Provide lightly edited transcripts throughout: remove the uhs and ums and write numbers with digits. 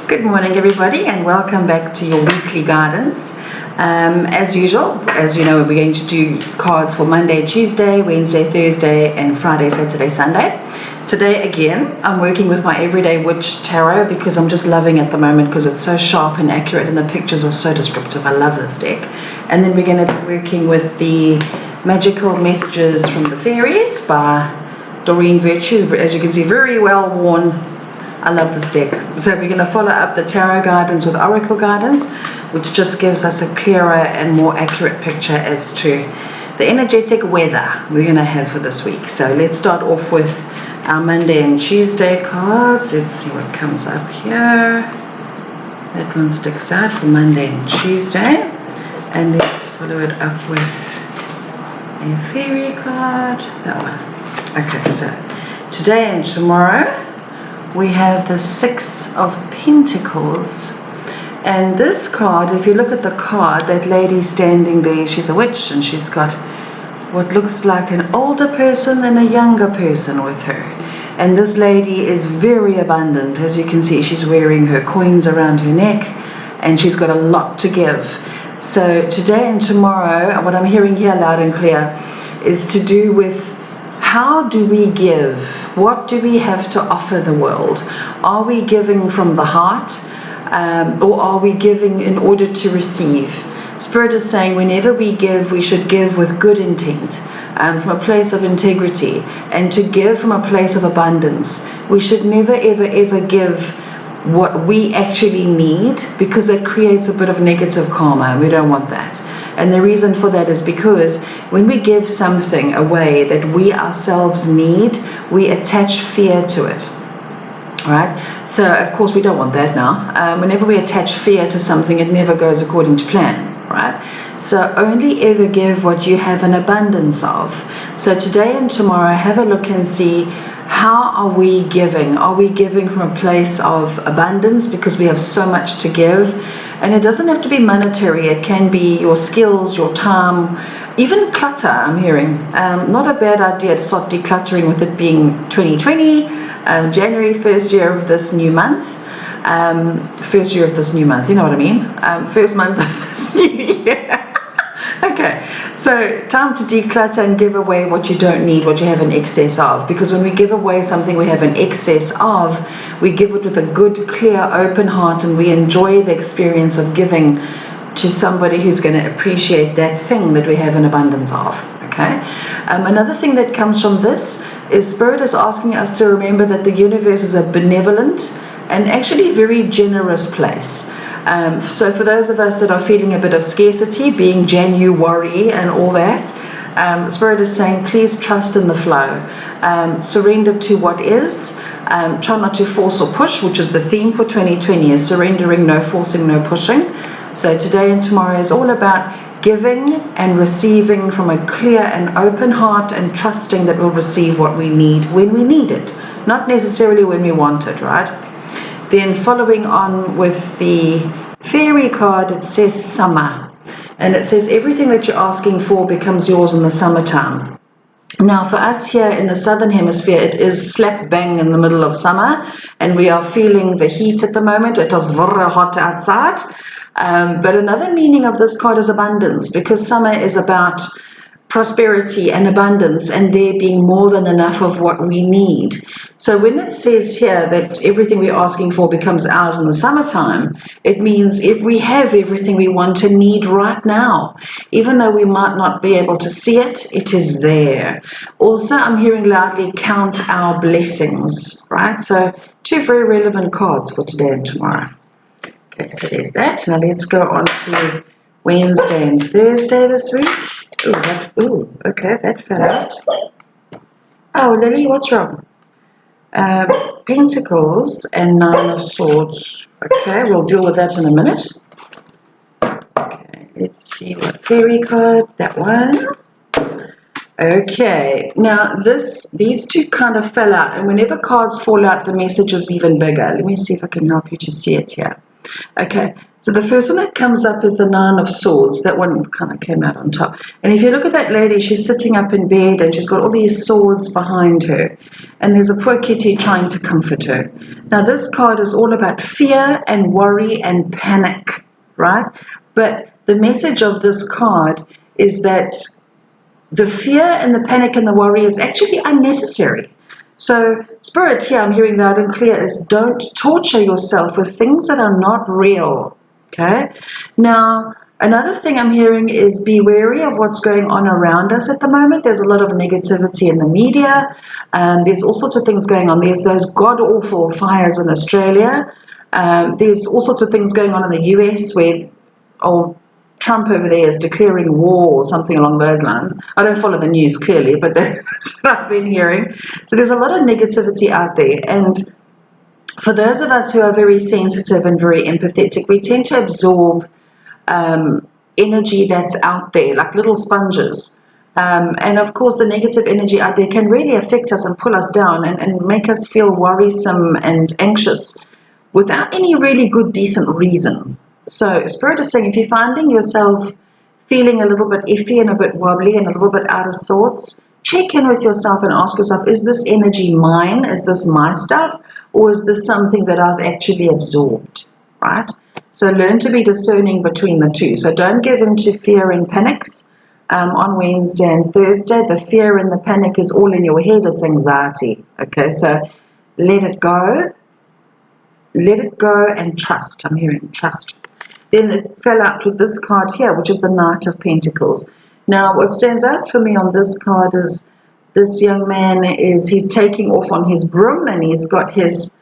Good morning, everybody, and welcome back to your weekly guidance. As usual, as you know, we're going to do cards for Monday, Tuesday, Wednesday, Thursday, and Friday, Saturday, Sunday. Today, again, I'm working with my Everyday Witch Tarot because I'm just loving it at the moment because it's so sharp and accurate and the pictures are so descriptive. I love this deck. And then we're going to be working with the Magical Messages from the Fairies by Doreen Virtue. As you can see, very well worn. I love this deck. So we're going to follow up the tarot guidance with oracle guidance, which just gives us a clearer and more accurate picture as to the energetic weather we're going to have for this week. So let's start off with our Monday and Tuesday cards. Let's see what comes up here. That one sticks out for Monday and Tuesday. And let's follow it up with a fairy card. That one. Okay, so today and tomorrow we have the Six of Pentacles, and this card, if you look at the card, that lady standing there, she's a witch, and she's got what looks like an older person and a younger person with her. And this lady is very abundant. As you can see, she's wearing her coins around her neck, and she's got a lot to give. So today and tomorrow, what I'm hearing here loud and clear is to do with how do we give? What do we have to offer the world? Are we giving from the heart, or are we giving in order to receive? Spirit is saying whenever we give, we should give with good intent, from a place of integrity, and to give from a place of abundance. We should never, ever, ever give what we actually need, because it creates a bit of negative karma. We don't want that. And the reason for that is because when we give something away that we ourselves need, we attach fear to it. Right? So of course we don't want that now. Whenever we attach fear to something, it never goes according to plan. Right? So only ever give what you have an abundance of. So today and tomorrow, have a look and see, how are we giving? Are we giving from a place of abundance because we have so much to give? And it doesn't have to be monetary. It can be your skills, your time, even clutter. I'm hearing not a bad idea to start decluttering, with it being 2020, January, first year of this new month. First year of this new month, you know what I mean? First month of this new year. Okay, so time to declutter and give away what you don't need, what you have an excess of. Because when we give away something we have an excess of, we give it with a good, clear, open heart, and we enjoy the experience of giving to somebody who's going to appreciate that thing that we have an abundance of. Okay. Another thing that comes from this is Spirit is asking us to remember that the universe is a benevolent and actually very generous place. So for those of us that are feeling a bit of scarcity, being January and all that, Spirit is saying, please trust in the flow. Surrender to what is. Try not to force or push, which is the theme for 2020, is surrendering, no forcing, no pushing. So today and tomorrow is all about giving and receiving from a clear and open heart, and trusting that we'll receive what we need when we need it, not necessarily when we want it, right? Then following on with the fairy card, it says summer. And it says everything that you're asking for becomes yours in the summertime. Now for us here in the southern hemisphere, it is slap bang in the middle of summer, and we are feeling the heat at the moment. It is very hot outside. But another meaning of this card is abundance, because summer is about prosperity and abundance, and there being more than enough of what we need. So when it says here that everything we're asking for becomes ours in the summertime, it means if we have everything we want and need right now, even though we might not be able to see it, it is there. Also, I'm hearing loudly, count our blessings, right? So two very relevant cards for today and tomorrow. Okay, so there's that. Now let's go on to Wednesday and Thursday this week. Okay, that fell out. Oh, Lily, what's wrong? Pentacles and Nine of Swords. Okay, we'll deal with that in a minute. Okay, let's see what fairy card, that one. Okay, now these two kind of fell out, and whenever cards fall out, the message is even bigger. Let me see if I can help you to see it here. Okay, So the first one that comes up is the Nine of Swords. That one kind of came out on top. And if you look at that lady, she's sitting up in bed and she's got all these swords behind her. And there's a poor kitty trying to comfort her. Now this card is all about fear and worry and panic, right? But the message of this card is that the fear and the panic and the worry is actually unnecessary. So Spirit here, I'm hearing loud and clear, is don't torture yourself with things that are not real. Okay. Now, another thing I'm hearing is be wary of what's going on around us at the moment. There's a lot of negativity in the media. There's all sorts of things going on. There's those god-awful fires in Australia. There's all sorts of things going on in the US where Trump over there is declaring war or something along those lines. I don't follow the news clearly, but that's what I've been hearing. So there's a lot of negativity out there. And for those of us who are very sensitive and very empathetic, we tend to absorb energy that's out there, like little sponges. And of course, the negative energy out there can really affect us and pull us down and make us feel worrisome and anxious without any really good, decent reason. So Spirit is saying if you're finding yourself feeling a little bit iffy and a bit wobbly and a little bit out of sorts, check in with yourself and ask yourself, is this energy mine? Is this my stuff? Or is this something that I've actually absorbed, right? So learn to be discerning between the two. So don't give in to fear and panics. On Wednesday and Thursday, the fear and the panic is all in your head. It's anxiety, okay? So let it go. Let it go and trust. I'm hearing trust. Then it fell out with this card here, which is the Knight of Pentacles. Now, what stands out for me on this card is this young man he's taking off on his broom and he's got his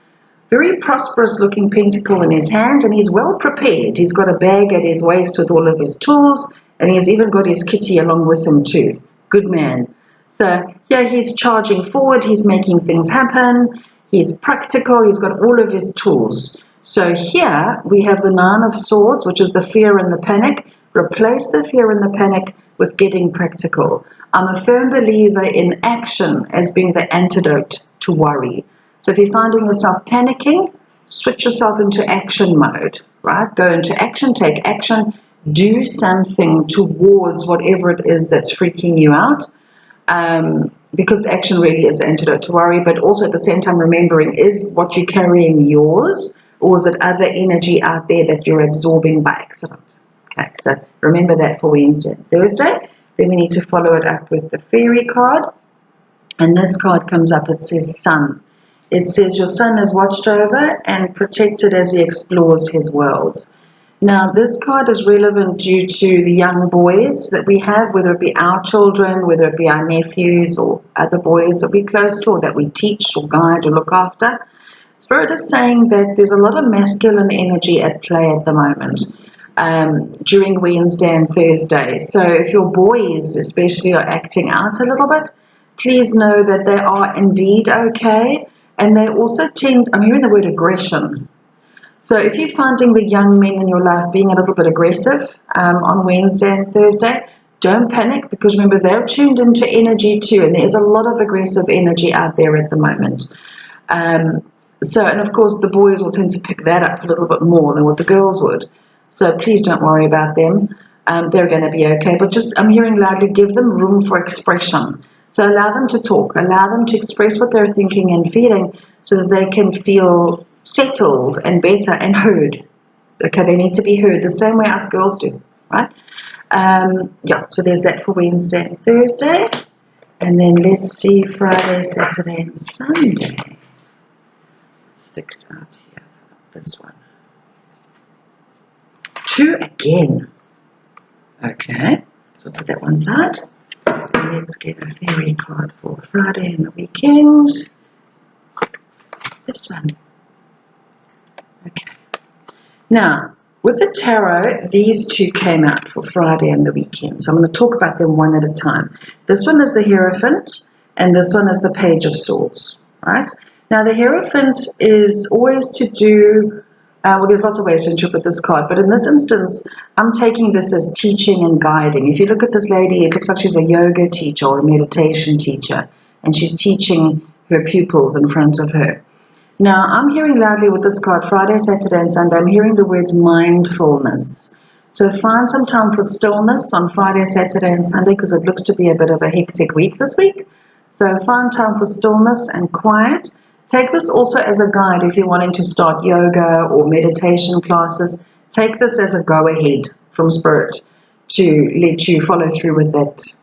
very prosperous looking pentacle in his hand and he's well prepared. He's got a bag at his waist with all of his tools and he's even got his kitty along with him too. Good man. So yeah, he's charging forward. He's making things happen. He's practical. He's got all of his tools. So here we have the Nine of Swords, which is the fear and the panic. Replace the fear and the panic with getting practical. I'm a firm believer in action as being the antidote to worry. So if you're finding yourself panicking, switch yourself into action mode, right? Go into action, take action, do something towards whatever it is that's freaking you out. Because action really is the antidote to worry, but also at the same time remembering, is what you're carrying yours, or is it other energy out there that you're absorbing by accident? Okay, so remember that for Wednesday and Thursday. Then we need to follow it up with the fairy card. And this card comes up, it says Sun. It says your son is watched over and protected as he explores his world. Now, this card is relevant due to the young boys that we have, whether it be our children, whether it be our nephews or other boys that we're close to or that we teach or guide or look after. Spirit is saying that there's a lot of masculine energy at play at the moment during Wednesday and Thursday. So if your boys especially are acting out a little bit, please know that they are indeed okay. And they also tend, I'm hearing the word aggression. So if you're finding the young men in your life being a little bit aggressive on Wednesday and Thursday, don't panic, because remember, they're tuned into energy too, and there's a lot of aggressive energy out there at the moment. And of course, the boys will tend to pick that up a little bit more than what the girls would. So please don't worry about them. They're going to be okay. But just, I'm hearing loudly, give them room for expression. So allow them to talk, allow them to express what they're thinking and feeling so that they can feel settled and better and heard. Okay, they need to be heard the same way us girls do, right? Yeah, so there's that for Wednesday and Thursday. And then let's see Friday, Saturday, and Sunday. Six out here, this one. 2 again. Okay, so put that one side. And let's get a fairy card for Friday and the weekend. This one. Okay. Now, with the tarot, these two came out for Friday and the weekend. So I'm going to talk about them one at a time. This one is the Hierophant, and this one is the Page of Swords, right? Now, the Hierophant is always to do, well, there's lots of ways to interpret this card, but in this instance, I'm taking this as teaching and guiding. If you look at this lady, it looks like she's a yoga teacher or a meditation teacher, and she's teaching her pupils in front of her. Now, I'm hearing loudly with this card, Friday, Saturday, and Sunday, I'm hearing the words mindfulness. So find some time for stillness on Friday, Saturday, and Sunday, because it looks to be a bit of a hectic week this week. So find time for stillness and quiet. Take this also as a guide if you're wanting to start yoga or meditation classes. Take this as a go-ahead from Spirit to let you follow through with that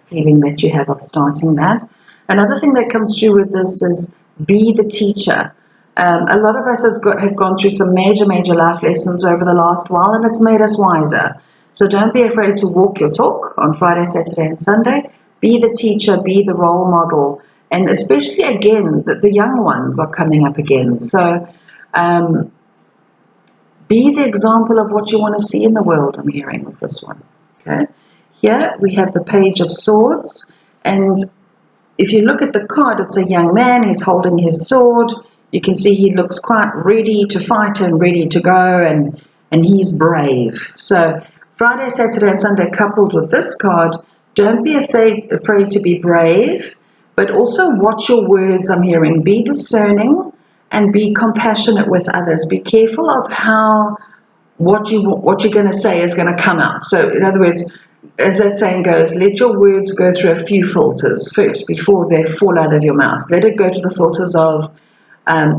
feeling that you have of starting that. Another thing that comes through with this is be the teacher. A lot of us have gone through some major life lessons over the last while, and it's made us wiser. So don't be afraid to walk your talk on Friday, Saturday, and Sunday. Be the teacher, be the role model, and especially again, the young ones are coming up again. So be the example of what you want to see in the world, I'm hearing with this one. Okay. Here we have the Page of Swords, and if you look at the card, it's a young man, he's holding his sword. You can see he looks quite ready to fight and ready to go, and he's brave. So Friday, Saturday, and Sunday coupled with this card, don't be afraid to be brave, but also watch your words, I'm hearing. Be discerning and be compassionate with others. Be careful of how what you're going to say is going to come out. So in other words, as that saying goes, let your words go through a few filters first before they fall out of your mouth. Let it go to the filters of,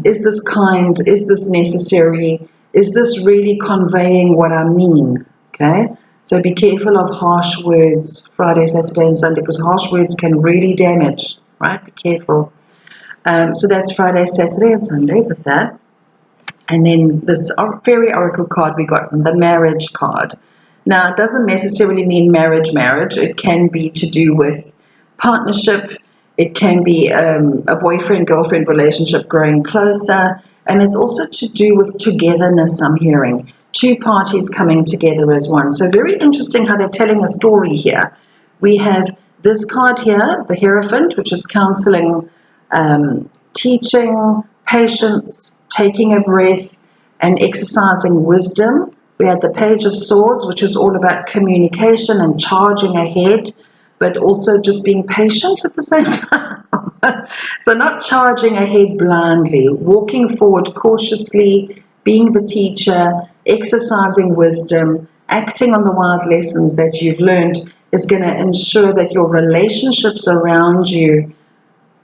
is this kind? Is this necessary? Is this really conveying what I mean? Okay? So be careful of harsh words Friday, Saturday, and Sunday, because harsh words can really damage, right? Be careful. So that's Friday, Saturday, and Sunday with that. And then this fairy oracle card we got, the marriage card. Now, it doesn't necessarily mean marriage. It can be to do with partnership. It can be a boyfriend-girlfriend relationship growing closer. And it's also to do with togetherness, I'm hearing. Two parties coming together as one. So very interesting how they're telling a story here. We have this card here, the Hierophant, which is counseling, teaching, patience, taking a breath, and exercising wisdom. We had the Page of Swords, which is all about communication and charging ahead, but also just being patient at the same time. So not charging ahead blindly, walking forward cautiously, being the teacher, exercising wisdom, acting on the wise lessons that you've learned is going to ensure that your relationships around you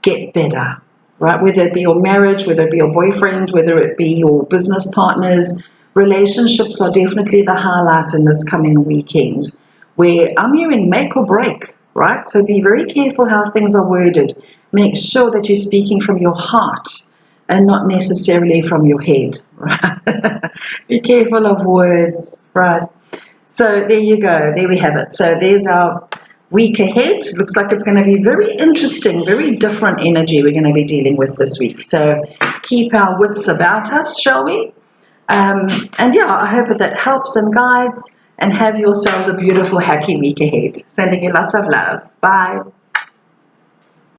get better, right? Whether it be your marriage, whether it be your boyfriend, whether it be your business partners, relationships are definitely the highlight in this coming weekend, where I'm hearing make or break, right? So be very careful how things are worded. Make sure that you're speaking from your heart and not necessarily from your head, right? Be careful of words, right? So there you go. There we have it. So there's our week ahead. Looks like it's going to be very interesting, very different energy we're going to be dealing with this week. So keep our wits about us, shall we? And yeah, I hope that helps and guides, and have yourselves a beautiful, happy week ahead. Sending you lots of love. Bye.